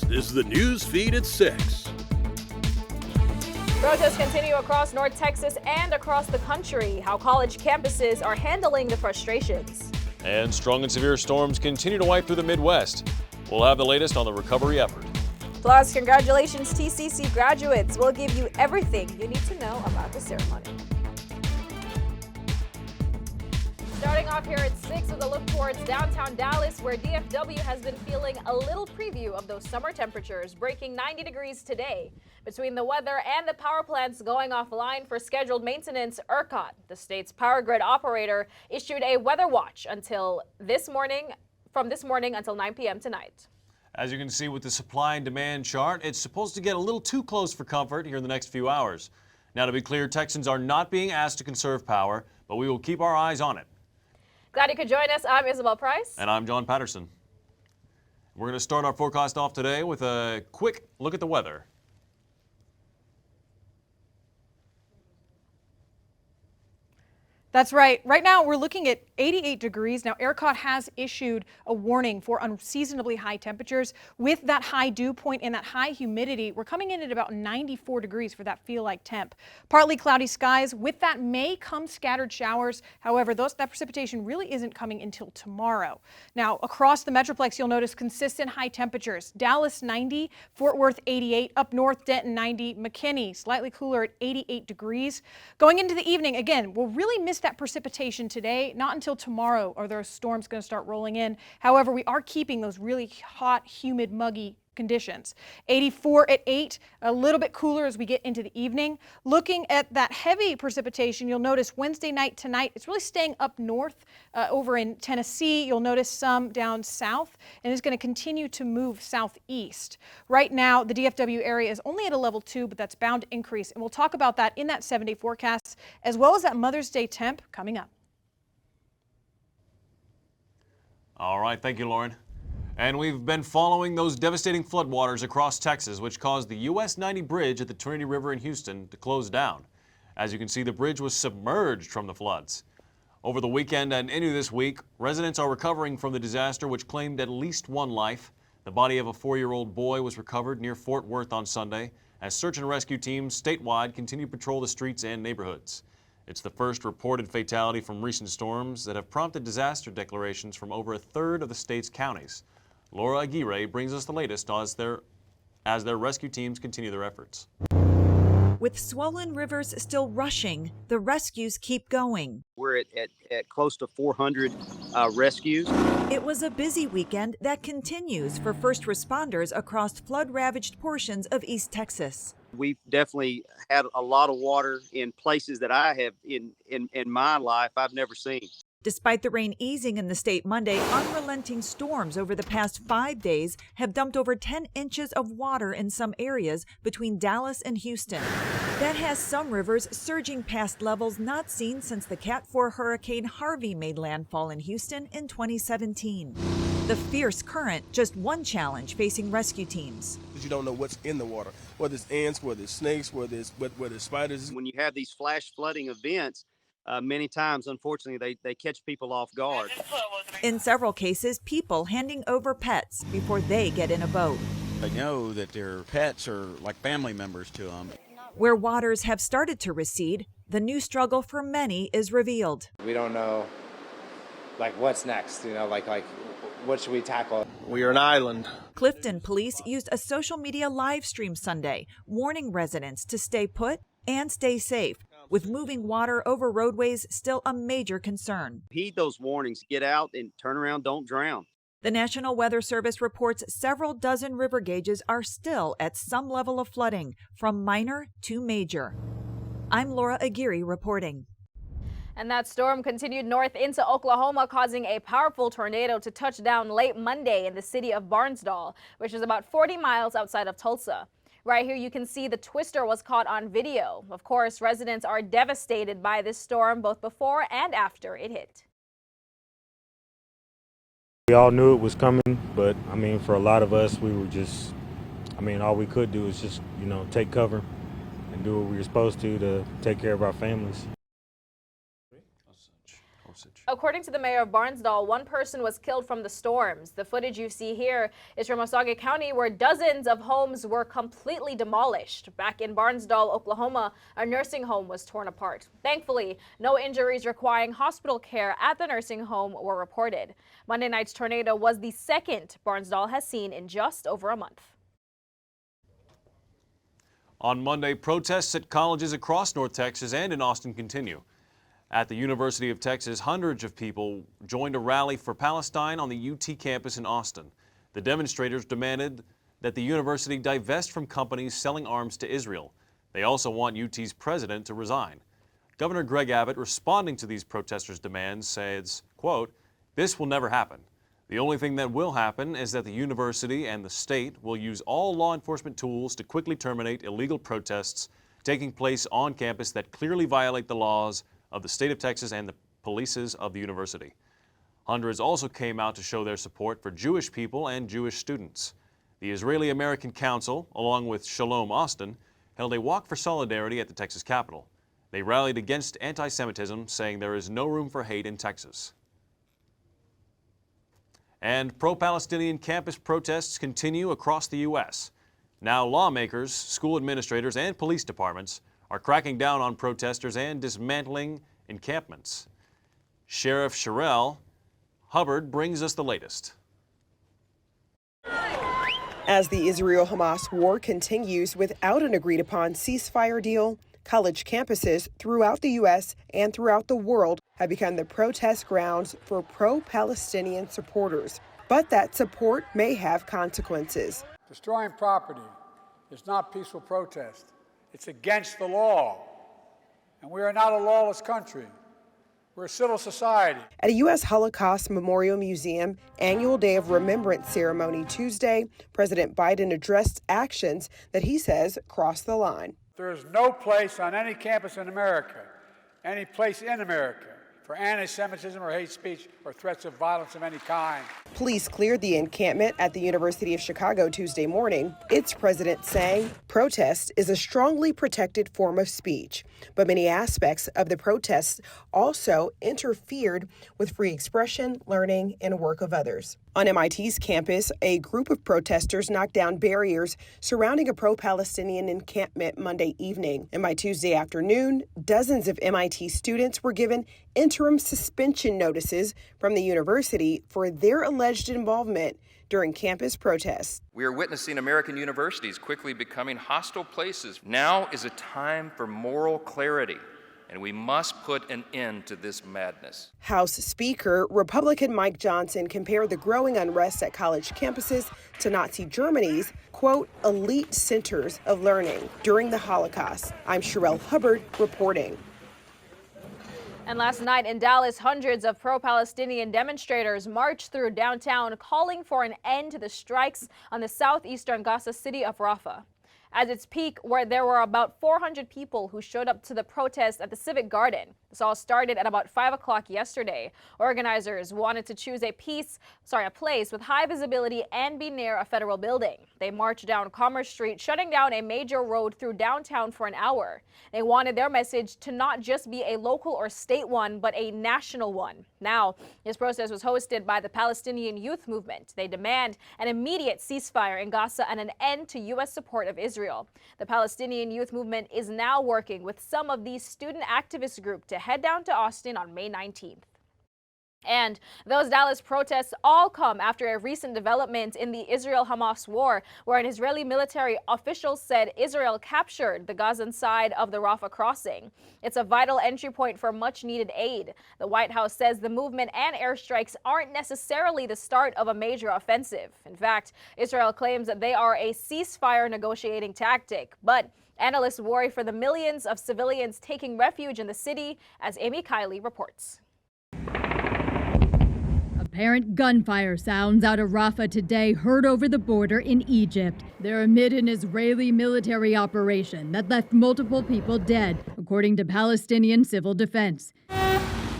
is the news feed at 6. Protests continue across North Texas and across the country. How college campuses are handling the frustrations. And strong and severe storms continue to wipe through the Midwest. We'll have the latest on the recovery effort. Plus, congratulations TCC graduates. We'll give you everything you need to know about the ceremony. Starting off here at 6 with a look towards downtown Dallas, where DFW has been feeling a little preview of those summer temperatures, breaking 90 degrees today. Between the weather and the power plants going offline for scheduled maintenance, ERCOT, the state's power grid operator, issued a weather watch until from this morning until 9 p.m. tonight. As you can see with the supply and demand chart, it's supposed to get a little too close for comfort here in the next few hours. Now, to be clear, Texans are not being asked to conserve power, but we will keep our eyes on it. Glad you could join us. I'm Isabel Price. And I'm John Patterson. We're going to start our forecast off today with a quick look at the weather. That's right. Right now, we're looking at 88 degrees. Now, ERCOT has issued a warning for unseasonably high temperatures. With that high dew point and that high humidity, we're coming in at about 94 degrees for that feel-like temp. Partly cloudy skies. With that may come scattered showers. However, that precipitation really isn't coming until tomorrow. Now, across the Metroplex, you'll notice consistent high temperatures. Dallas, 90. Fort Worth, 88. Up north, Denton, 90. McKinney, slightly cooler at 88 degrees. Going into the evening, again, we'll really miss that precipitation today. Not until tomorrow are those storms going to start rolling in. However, we are keeping those really hot, humid, muggy conditions. 84 at 8, a little bit cooler as we get into the evening. Looking at that heavy precipitation, you'll notice Wednesday night tonight, it's really staying up north over in Tennessee. You'll notice some down south, and it's going to continue to move southeast. Right now, the DFW area is only at a level 2, but that's bound to increase. And we'll talk about that in that 7-day forecast, as well as that Mother's Day temp coming up. All right, thank you, Lauren. And we've been following those devastating floodwaters across Texas, which caused the US 90 bridge at the Trinity River in Houston to close down. As you can see, the bridge was submerged from the floods. Over the weekend and into this week, residents are recovering from the disaster, which claimed at least one life. The body of a 4-year-old boy was recovered near Fort Worth on Sunday, as search and rescue teams statewide continue to patrol the streets and neighborhoods. It's the first reported fatality from recent storms that have prompted disaster declarations from over a third of the state's counties. Laura Aguirre brings us the latest as their rescue teams continue their efforts. With swollen rivers still rushing, the rescues keep going. We're at close to 400 rescues. It was a busy weekend that continues for first responders across flood-ravaged portions of East Texas. We've definitely had a lot of water in places that I have in my life I've never seen. Despite the rain easing in the state Monday, unrelenting storms over the past 5 days have dumped over 10 inches of water in some areas between Dallas and Houston. That has some rivers surging past levels not seen since the Cat 4 Hurricane Harvey made landfall in Houston in 2017. The fierce current, just one challenge facing rescue teams. You don't know what's in the water, whether it's ants, whether it's snakes, whether it's spiders. When you have these flash flooding events, many times, unfortunately, they catch people off guard. In several cases, people handing over pets before they get in a boat. They know that their pets are like family members to them. Where waters have started to recede, the new struggle for many is revealed. We don't know, what's next, what should we tackle? We are an island. Clifton police used a social media live stream Sunday, warning residents to stay put and stay safe, with moving water over roadways still a major concern. Heed those warnings, get out and turn around, don't drown. The National Weather Service reports several dozen river gauges are still at some level of flooding, from minor to major. I'm Laura Aguirre reporting. And that storm continued north into Oklahoma, causing a powerful tornado to touch down late Monday in the city of Barnesdall, which is about 40 miles outside of Tulsa. Right here you can see the twister was caught on video. Of course, residents are devastated by this storm both before and after it hit. We all knew it was coming, but for a lot of us, we were just, all we could do is just, take cover and do what we were supposed to take care of our families. According to the mayor of Barnsdall, one person was killed from the storms. The footage you see here is from Osage County, where dozens of homes were completely demolished. Back in Barnsdall, Oklahoma, a nursing home was torn apart. Thankfully, no injuries requiring hospital care at the nursing home were reported. Monday night's tornado was the second Barnsdall has seen in just over a month. On Monday, protests at colleges across North Texas and in Austin continue. At the University of Texas, hundreds of people joined a rally for Palestine on the UT campus in Austin. The demonstrators demanded that the university divest from companies selling arms to Israel. They also want UT's president to resign. Governor Greg Abbott, responding to these protesters' demands, says, quote, "This will never happen. The only thing that will happen is that the university and the state will use all law enforcement tools to quickly terminate illegal protests taking place on campus that clearly violate the laws of the state of Texas and the polices of the university." Hundreds also came out to show their support for Jewish people and Jewish students. The Israeli American Council, along with Shalom Austin, held a walk for solidarity at the Texas Capitol. They rallied against anti-Semitism, saying there is no room for hate in Texas. And pro-Palestinian campus protests continue across the U.S. Now lawmakers, school administrators, and police departments are cracking down on protesters and dismantling encampments. Sheriff Sherelle Hubbard brings us the latest. As the Israel-Hamas war continues without an agreed-upon ceasefire deal, college campuses throughout the U.S. and throughout the world have become the protest grounds for pro-Palestinian supporters. But that support may have consequences. Destroying property is not peaceful protest. It's against the law. And we are not a lawless country. We're a civil society. At a U.S. Holocaust Memorial Museum annual Day of Remembrance ceremony Tuesday, President Biden addressed actions that he says cross the line. There is no place on any campus in America, any place in America, for anti-Semitism or hate speech or threats of violence of any kind. Police cleared the encampment at the University of Chicago Tuesday morning, its president saying protest is a strongly protected form of speech, but many aspects of the protests also interfered with free expression, learning, and work of others. On MIT's campus, a group of protesters knocked down barriers surrounding a pro-Palestinian encampment Monday evening. And by Tuesday afternoon, dozens of MIT students were given interim suspension notices from the university for their alleged involvement during campus protests. We are witnessing American universities quickly becoming hostile places. Now is a time for moral clarity, and we must put an end to this madness. House Speaker Republican Mike Johnson compared the growing unrest at college campuses to Nazi Germany's, quote, elite centers of learning during the Holocaust. I'm Sherelle Hubbard reporting. And last night in Dallas, hundreds of pro-Palestinian demonstrators marched through downtown calling for an end to the strikes on the southeastern Gaza city of Rafah. At its peak, where there were about 400 people who showed up to the protest at the Civic Garden. This all started at about 5 o'clock yesterday. Organizers wanted to choose a place with high visibility and be near a federal building. They marched down Commerce Street, shutting down a major road through downtown for an hour. They wanted their message to not just be a local or state one, but a national one. Now, this protest was hosted by the Palestinian Youth Movement. They demand an immediate ceasefire in Gaza and an end to U.S. support of Israel. The Palestinian Youth Movement is now working with some of these student activist groups to head down to Austin on May 19th. And those Dallas protests all come after a recent development in the Israel-Hamas war, where an Israeli military official said Israel captured the Gazan side of the Rafah crossing. It's a vital entry point for much-needed aid. The White House says the movement and airstrikes aren't necessarily the start of a major offensive. In fact, Israel claims that they are a ceasefire negotiating tactic, but analysts worry for the millions of civilians taking refuge in the city, as Amy Kiley reports. Apparent gunfire sounds out of Rafah today heard over the border in Egypt. They're amid an Israeli military operation that left multiple people dead, according to Palestinian civil defense.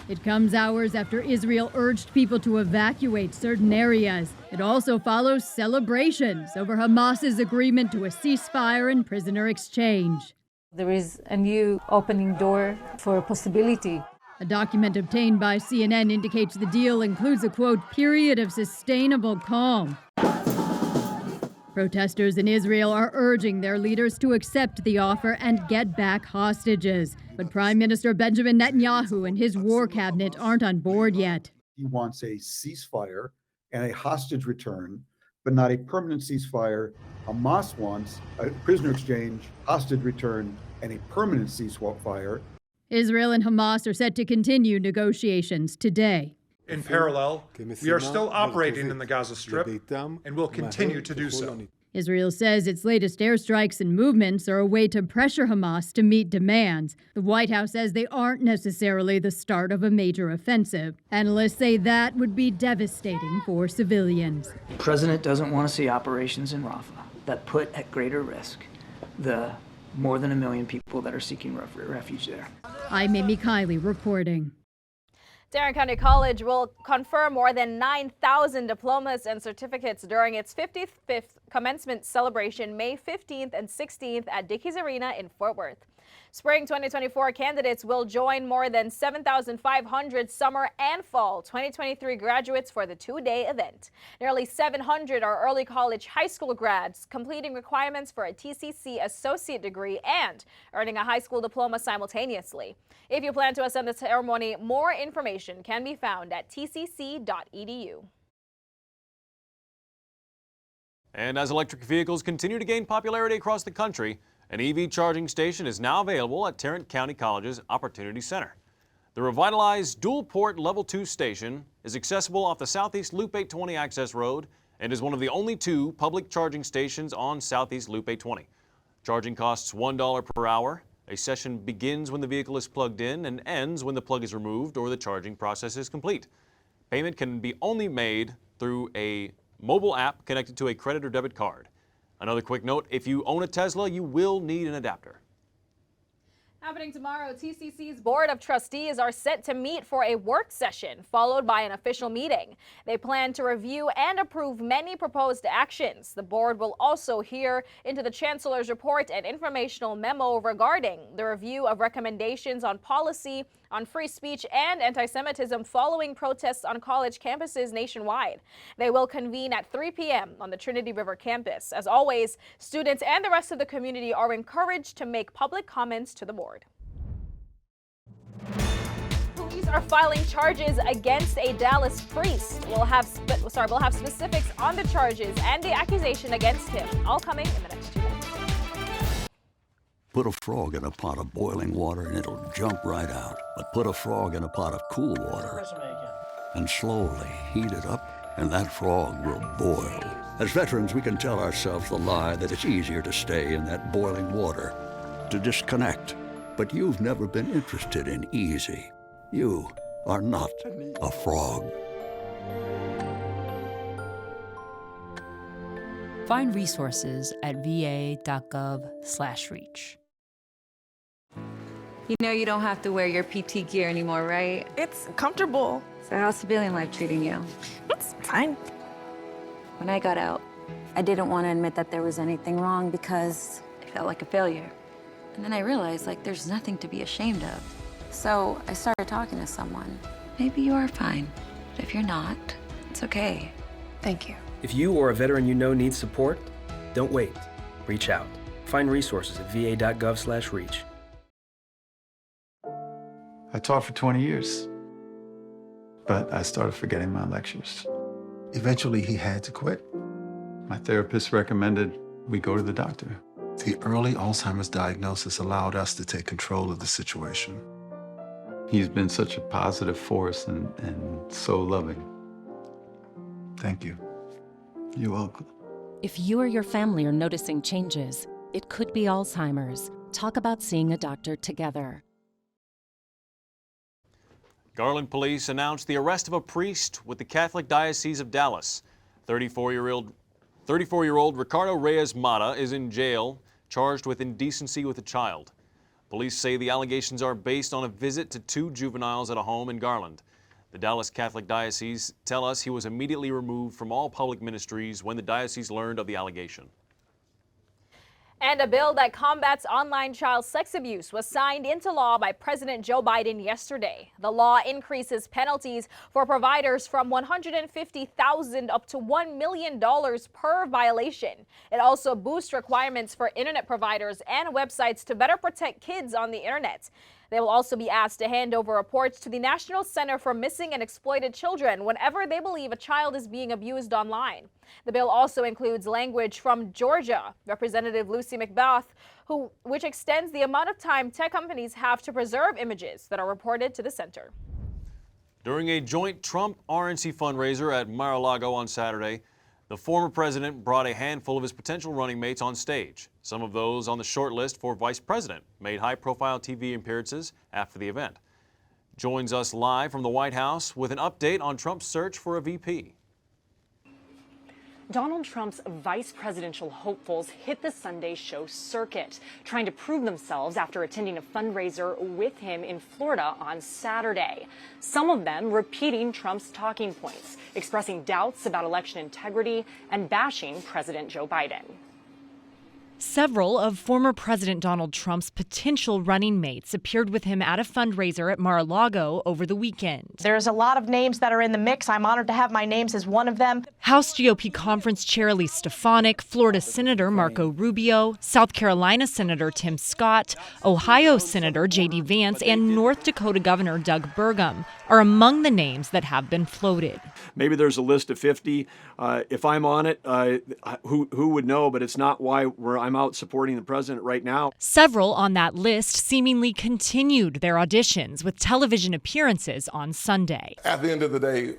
It comes hours after Israel urged people to evacuate certain areas. It also follows celebrations over Hamas's agreement to a ceasefire and prisoner exchange. There is a new opening door for a possibility A document obtained by CNN indicates the deal includes a, quote, period of sustainable calm. Protesters in Israel are urging their leaders to accept the offer and get back hostages. But Prime Minister Benjamin Netanyahu and his war cabinet aren't on board yet. He wants a ceasefire and a hostage return, but not a permanent ceasefire. Hamas wants a prisoner exchange, hostage return, and a permanent ceasefire. Israel and Hamas are set to continue negotiations today. In parallel, we are still operating in the Gaza Strip and will continue to do so. Israel says its latest airstrikes and movements are a way to pressure Hamas to meet demands. The White House says they aren't necessarily the start of a major offensive. Analysts say that would be devastating for civilians. The president doesn't want to see operations in Rafah that put at greater risk the more than 1 million people that are seeking refuge there. I'm Amy Kiley reporting. Tarrant County College will confer more than 9,000 diplomas and certificates during its 55th commencement celebration May 15th and 16th at Dickies Arena in Fort Worth. Spring 2024 candidates will join more than 7,500 summer and fall 2023 graduates for the two-day event. Nearly 700 are early college high school grads completing requirements for a TCC associate degree and earning a high school diploma simultaneously. If you plan to attend the ceremony, more information can be found at tcc.edu. And as electric vehicles continue to gain popularity across the country, an EV charging station is now available at Tarrant County College's Opportunity Center. The revitalized dual-port Level 2 station is accessible off the Southeast Loop 820 access road and is one of the only 2 public charging stations on Southeast Loop 820. Charging costs $1 per hour. A session begins when the vehicle is plugged in and ends when the plug is removed or the charging process is complete. Payment can be only made through a mobile app connected to a credit or debit card. Another quick note, if you own a Tesla, you will need an adapter. Happening tomorrow, TCC's Board of Trustees are set to meet for a work session, followed by an official meeting. They plan to review and approve many proposed actions. The board will also hear into the Chancellor's report and informational memo regarding the review of recommendations on policy on free speech and anti-Semitism following protests on college campuses nationwide. They will convene at 3 p.m. on the Trinity River campus. As always, students and the rest of the community are encouraged to make public comments to the board. Police are filing charges against a Dallas priest. We'll have specifics on the charges and the accusation against him, all coming in the next 2 minutes. Put a frog in a pot of boiling water and it'll jump right out. But put a frog in a pot of cool water and slowly heat it up, and that frog will boil. As veterans, we can tell ourselves the lie that it's easier to stay in that boiling water, to disconnect. But you've never been interested in easy. You are not a frog. Find resources at va.gov/reach. You know you don't have to wear your PT gear anymore, right? It's comfortable. So how's civilian life treating you? It's fine. When I got out, I didn't want to admit that there was anything wrong because it felt like a failure. And then I realized, there's nothing to be ashamed of. So I started talking to someone. Maybe you are fine, but if you're not, it's okay. Thank you. If you or a veteran you know needs support, don't wait. Reach out. Find resources at va.gov/reach. I taught for 20 years, but I started forgetting my lectures. Eventually, he had to quit. My therapist recommended we go to the doctor. The early Alzheimer's diagnosis allowed us to take control of the situation. He's been such a positive force and so loving. Thank you. You're welcome. If you or your family are noticing changes, it could be Alzheimer's. Talk about seeing a doctor together. Garland police announced the arrest of a priest with the Catholic Diocese of Dallas. 34-year-old Ricardo Reyes Mata is in jail, charged with indecency with a child. Police say the allegations are based on a visit to 2 juveniles at a home in Garland. The Dallas Catholic Diocese tell us he was immediately removed from all public ministries when the diocese learned of the allegation. And a bill that combats online child sex abuse was signed into law by President Joe Biden yesterday. The law increases penalties for providers from $150,000 up to $1 million per violation. It also boosts requirements for internet providers and websites to better protect kids on the internet. They will also be asked to hand over reports to the National Center for Missing and Exploited Children whenever they believe a child is being abused online. The bill also includes language from Georgia. Representative Lucy McBath, which extends the amount of time tech companies have to preserve images that are reported to the center. During a joint Trump-RNC fundraiser at Mar-a-Lago on Saturday, the former president brought a handful of his potential running mates on stage. Some of those on the short list for vice president made high-profile TV appearances after the event. Joins us live from the White House with an update on Trump's search for a VP. Donald Trump's vice presidential hopefuls hit the Sunday show circuit, trying to prove themselves after attending a fundraiser with him in Florida on Saturday. Some of them repeating Trump's talking points, expressing doubts about election integrity and bashing President Joe Biden. Several of former President Donald Trump's potential running mates appeared with him at a fundraiser at Mar-a-Lago over the weekend. There's a lot of names that are in the mix. I'm honored to have my names as one of them. House GOP Conference Chair Elise Stefanik, Florida Senator Marco Rubio, South Carolina Senator Tim Scott, Ohio Senator J.D. Vance, and North Dakota Governor Doug Burgum are among the names that have been floated. Maybe there's a list of 50. If I'm on it, who would know? But it's not why I'm out supporting the president right now. Several on that list seemingly continued their auditions with television appearances on Sunday. At the end of the day,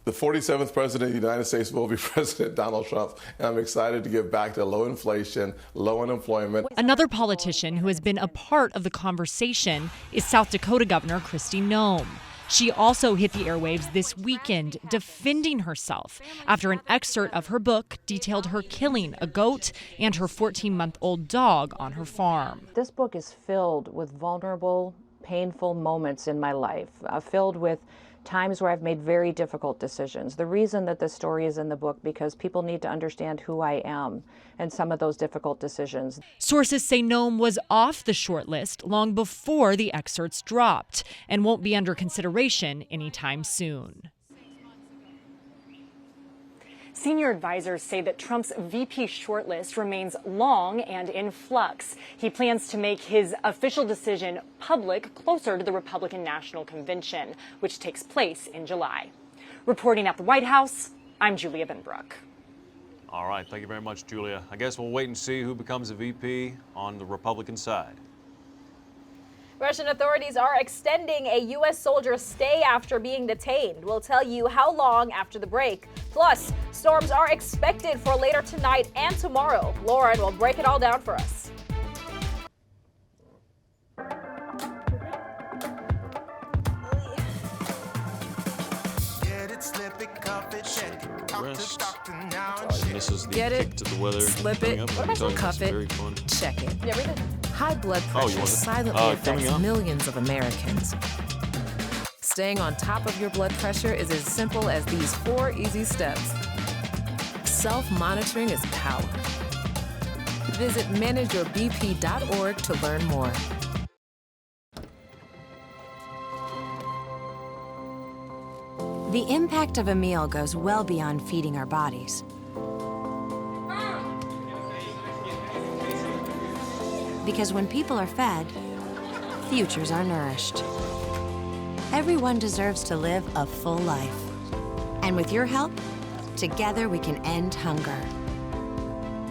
the 47th president of the United States will be President Donald Trump, and I'm excited to get back to low inflation, low unemployment. Another politician who has been a part of the conversation is South Dakota Governor Kristi Noem. She also hit the airwaves this weekend defending herself after an excerpt of her book detailed her killing a goat and her 14-month-old dog on her farm. This book is filled with vulnerable, painful moments in my life, filled with times where I've made very difficult decisions. The reason that this story is in the book because people need to understand who I am and some of those difficult decisions. Sources say Noem was off the short list long before the excerpts dropped and won't be under consideration anytime soon. Senior advisors say that Trump's VP shortlist remains long and in flux. He plans to make his official decision public closer to the Republican National Convention, which takes place in July. Reporting at the White House, I'm Julia Benbrook. All right, thank you very much, Julia. I guess we'll wait and see who becomes a VP on the Republican side. Russian authorities are extending a U.S. soldier's stay after being detained. We'll tell you how long after the break. Plus, storms are expected for later tonight and tomorrow. Lauren will break it all down for us. Rest. And this is the Get kick it, to the weather. slip it, cuff it, very fun. check it. Yeah, read it. High blood Oh, you pressure want it? silently Coming affects up. millions of Americans. Staying on top of your blood pressure is as simple as these 4 easy steps. Self-monitoring is power. Visit manageyourbp.org to learn more. The impact of a meal goes well beyond feeding our bodies. Because when people are fed, futures are nourished. Everyone deserves to live a full life. And with your help, together we can end hunger.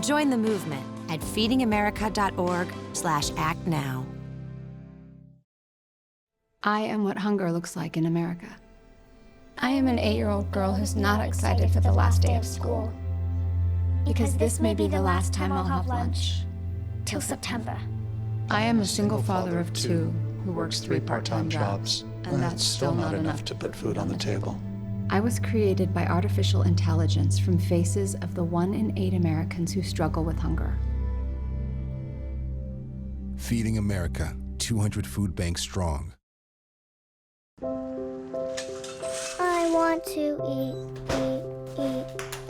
Join the movement at feedingamerica.org/act now. I am what hunger looks like in America. I am an 8-year-old girl who's not excited for the last day of school. Because this may be the last time I'll have lunch. Till September. I am a single father of 2 who works 3 part-time jobs, and that's still not enough to put food on the table. I was created by artificial intelligence from faces of the 1 in 8 Americans who struggle with hunger. Feeding America, 200 food banks strong. I want to eat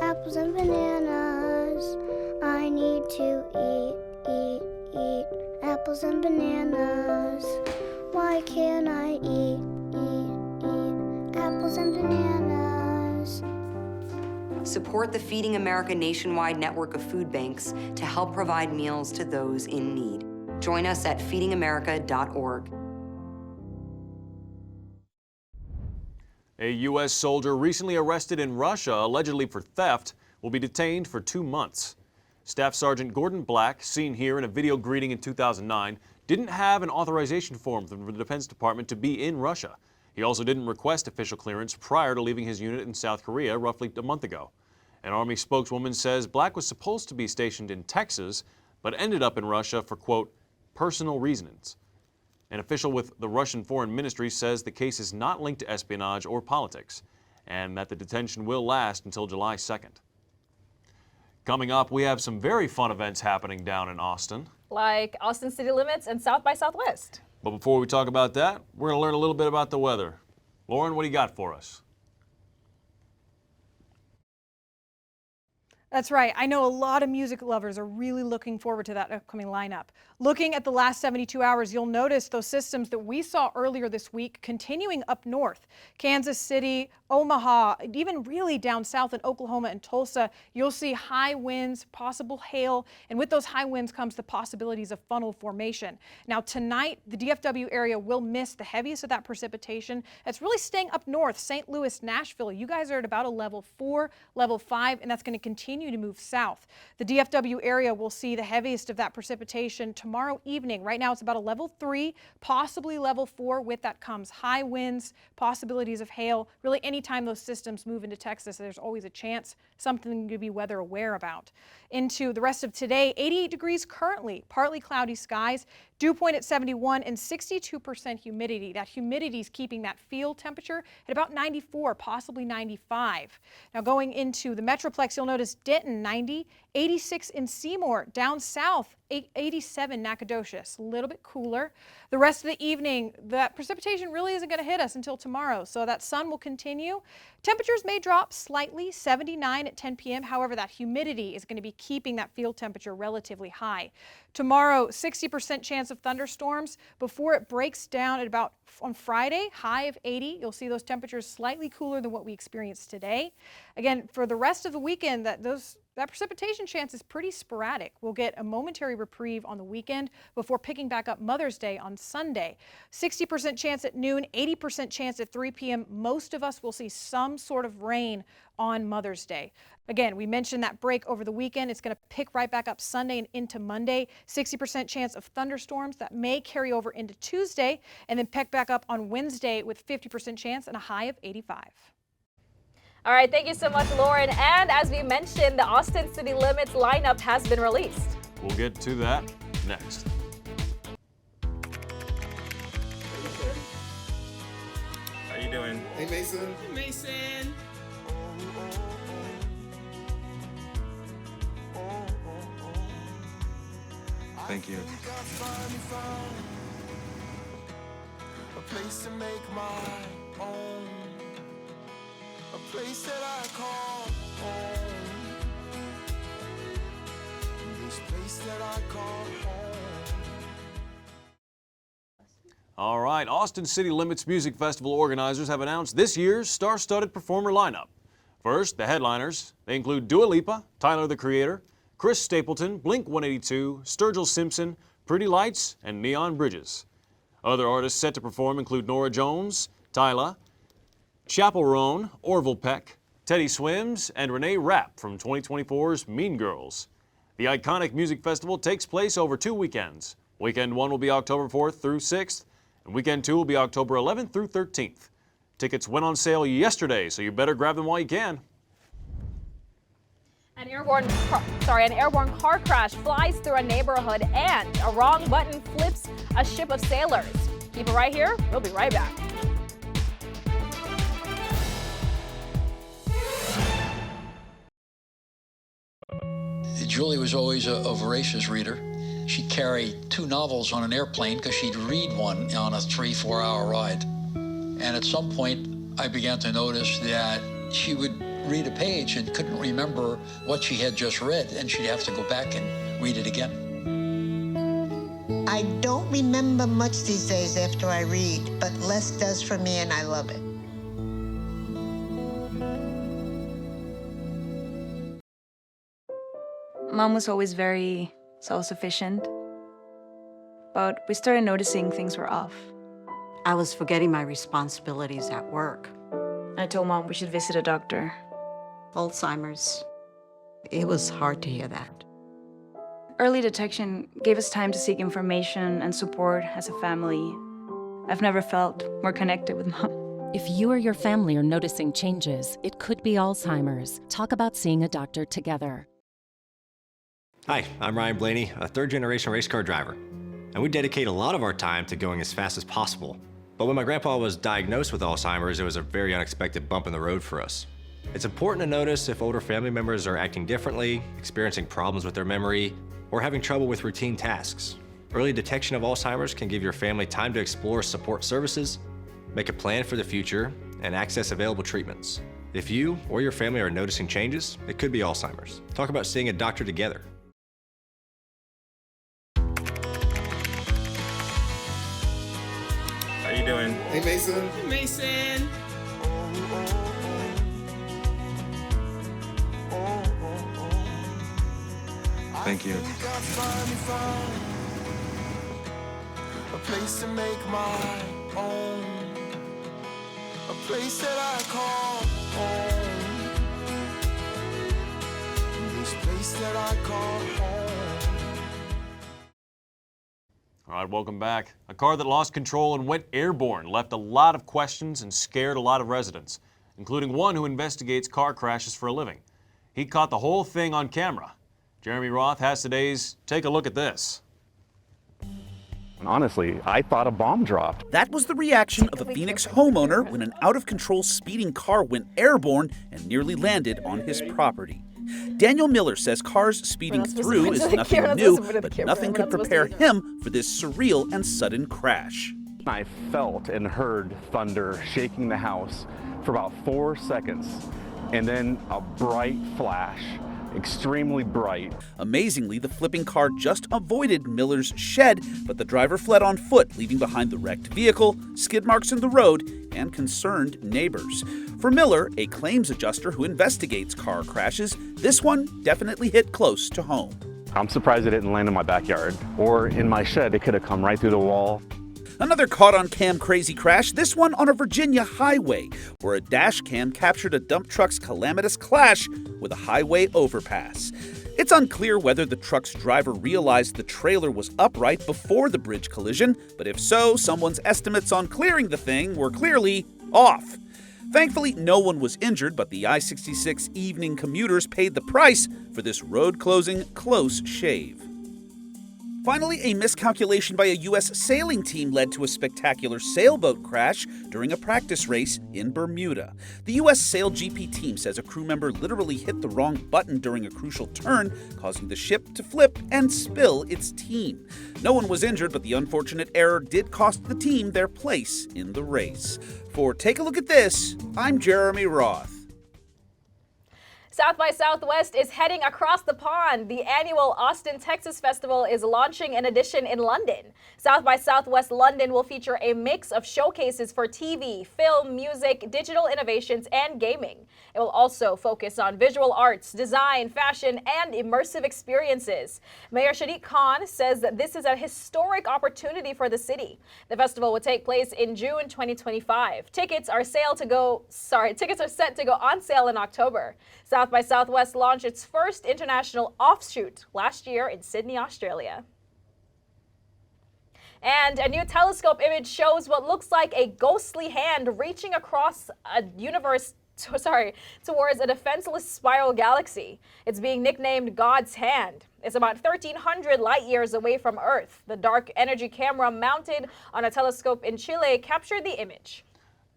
apples and bananas. I need to eat apples and bananas. Why can't I eat apples and bananas? Support the Feeding America nationwide network of food banks to help provide meals to those in need. Join us at feedingamerica.org. A U.S. soldier recently arrested in Russia, allegedly for theft, will be detained for 2 months. Staff Sergeant Gordon Black, seen here in a video greeting in 2009, didn't have an authorization form from the Defense Department to be in Russia. He also didn't request official clearance prior to leaving his unit in South Korea roughly a month ago. An Army spokeswoman says Black was supposed to be stationed in Texas, but ended up in Russia for, quote, personal reasons. An official with the Russian Foreign Ministry says the case is not linked to espionage or politics, and that the detention will last until July 2nd. Coming up, we have some very fun events happening down in Austin. Like Austin City Limits and South by Southwest. But before we talk about that, we're going to learn a little bit about the weather. Lauren, what do you got for us? That's right. I know a lot of music lovers are really looking forward to that upcoming lineup. Looking at the last 72 hours, you'll notice those systems that we saw earlier this week continuing up north. Kansas City, Omaha, even really down south in Oklahoma and Tulsa, you'll see high winds, possible hail, and with those high winds comes the possibilities of funnel formation. Now tonight, the DFW area will miss the heaviest of that precipitation. It's really staying up north, St. Louis, Nashville. You guys are at about a level 4, level 5, and that's going to continue to move south. The DFW area will see the heaviest of that precipitation tomorrow evening. Right now it's about a level 3, possibly level 4. With that comes high winds, possibilities of hail. Really anytime those systems move into Texas, there's always a chance, something to be weather aware about. Into the rest of today, 88 degrees currently, partly cloudy skies, dew point at 71 and 62% humidity. That humidity is keeping that field temperature at about 94, possibly 95. Now going into the Metroplex, you'll notice Denton 90, 86 in Seymour, down south 87 Nacogdoches, a little bit cooler. The rest of the evening, that precipitation really isn't going to hit us until tomorrow, so that sun will continue. Temperatures may drop slightly, 79 at 10 p.m. However, that humidity is going to be keeping that field temperature relatively high. Tomorrow, 60% chance of thunderstorms before it breaks down at about on Friday, high of 80. You'll see those temperatures slightly cooler than what we experienced today. Again, for the rest of the weekend, that precipitation chance is pretty sporadic. We'll get a momentary reprieve on the weekend before picking back up Mother's Day on Sunday. 60% chance at noon, 80% chance at 3 p.m. Most of us will see some sort of rain on Mother's Day. Again, we mentioned that break over the weekend. It's going to pick right back up Sunday and into Monday. 60% chance of thunderstorms that may carry over into Tuesday and then pick back up on Wednesday with 50% chance and a high of 85. All right, thank you so much, Lauren. And as we mentioned, the Austin City Limits lineup has been released. We'll get to that next. How you doing? Hey, Mason. Hey, Mason. Thank you. A place to make my own. A place that I call home. This place that I call home. All right, Austin City Limits Music Festival organizers have announced this year's star-studded performer lineup. First, the headliners. They include Dua Lipa, Tyler the Creator, Chris Stapleton, Blink-182, Sturgill Simpson, Pretty Lights, and Neon Bridges. Other artists set to perform include Norah Jones, Tyla, Chappell Roan, Orville Peck, Teddy Swims, and Renee Rapp from 2024's Mean Girls. The iconic music festival takes place over 2 weekends. Weekend 1 will be October 4th through 6th, and Weekend 2 will be October 11th through 13th. Tickets went on sale yesterday, so you better grab them while you can. An airborne car crash flies through a neighborhood and a wrong button flips a ship of sailors. Keep it right here. We'll be right back. Julie was always a voracious reader. She carried 2 novels on an airplane because she'd read one on a 3-4 hour ride. And at some point, I began to notice that she would read a page and couldn't remember what she had just read, and she'd have to go back and read it again. I don't remember much these days after I read, but less does for me and I love it. Mom was always very self-sufficient, but we started noticing things were off. I was forgetting my responsibilities at work. I told Mom we should visit a doctor. Alzheimer's. It was hard to hear that. Early detection gave us time to seek information and support as a family. I've never felt more connected with Mom. If you or your family are noticing changes, it could be Alzheimer's. Talk about seeing a doctor together. Hi, I'm Ryan Blaney, a third-generation race car driver. And we dedicate a lot of our time to going as fast as possible. But when my grandpa was diagnosed with Alzheimer's, it was a very unexpected bump in the road for us. It's important to notice if older family members are acting differently, experiencing problems with their memory, or having trouble with routine tasks. Early detection of Alzheimer's can give your family time to explore support services, make a plan for the future, and access available treatments. If you or your family are noticing changes, it could be Alzheimer's. Talk about seeing a doctor together. How you doing? Hey, Mason. Hey, Mason. Thank you. A place to make my own. A place that I call home. This place that I call home. All right, welcome back. A car that lost control and went airborne left a lot of questions and scared a lot of residents, including one who investigates car crashes for a living. He caught the whole thing on camera. Jeremy Roth has today's Take a Look at This. Honestly, I thought a bomb dropped. That was the reaction of a Phoenix homeowner when an out-of-control speeding car went airborne and nearly landed on his property. Daniel Miller says cars speeding through is nothing new, but nothing could prepare him for this surreal and sudden crash. I felt and heard thunder shaking the house for about 4 seconds, and then a bright flash. Extremely bright. Amazingly, the flipping car just avoided Miller's shed, but the driver fled on foot, leaving behind the wrecked vehicle, skid marks in the road, and concerned neighbors. For Miller, a claims adjuster who investigates car crashes, this one definitely hit close to home. I'm surprised it didn't land in my backyard or in my shed. It could have come right through the wall. Another caught-on-cam crazy crash, this one on a Virginia highway, where a dash cam captured a dump truck's calamitous clash with a highway overpass. It's unclear whether the truck's driver realized the trailer was upright before the bridge collision, but if so, someone's estimates on clearing the thing were clearly off. Thankfully, no one was injured, but the I-66 evening commuters paid the price for this road-closing close shave. Finally, a miscalculation by a U.S. sailing team led to a spectacular sailboat crash during a practice race in Bermuda. The U.S. Sail GP team says a crew member literally hit the wrong button during a crucial turn, causing the ship to flip and spill its team. No one was injured, but the unfortunate error did cost the team their place in the race. For Take a Look at This, I'm Jeremy Roth. South by Southwest is heading across the pond. The annual Austin, Texas Festival is launching an edition in London. South by Southwest London will feature a mix of showcases for TV, film, music, digital innovations, and gaming. It will also focus on visual arts, design, fashion, and immersive experiences. Mayor Sadiq Khan says that this is a historic opportunity for the city. The festival will take place in June 2025. Tickets are set to go on sale in October. South by Southwest launched its first international offshoot last year in Sydney, Australia. And a new telescope image shows what looks like a ghostly hand reaching across a universe towards a defenseless spiral galaxy. It's being nicknamed God's Hand. It's about 1,300 light years away from Earth. The dark energy camera mounted on a telescope in Chile captured the image.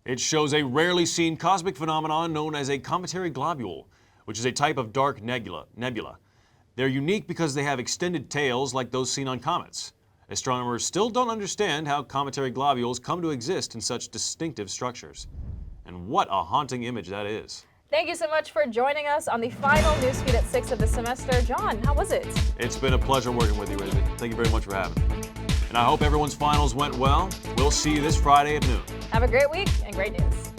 It shows a rarely seen cosmic phenomenon known as a cometary globule, which is a type of dark nebula. They're unique because they have extended tails like those seen on comets. Astronomers still don't understand how cometary globules come to exist in such distinctive structures. And what a haunting image that is. Thank you so much for joining us on the final NewsFeed at 6 of the semester. John, how was it? It's been a pleasure working with you, Elizabeth. Thank you very much for having me. And I hope everyone's finals went well. We'll see you this Friday at noon. Have a great week and great news.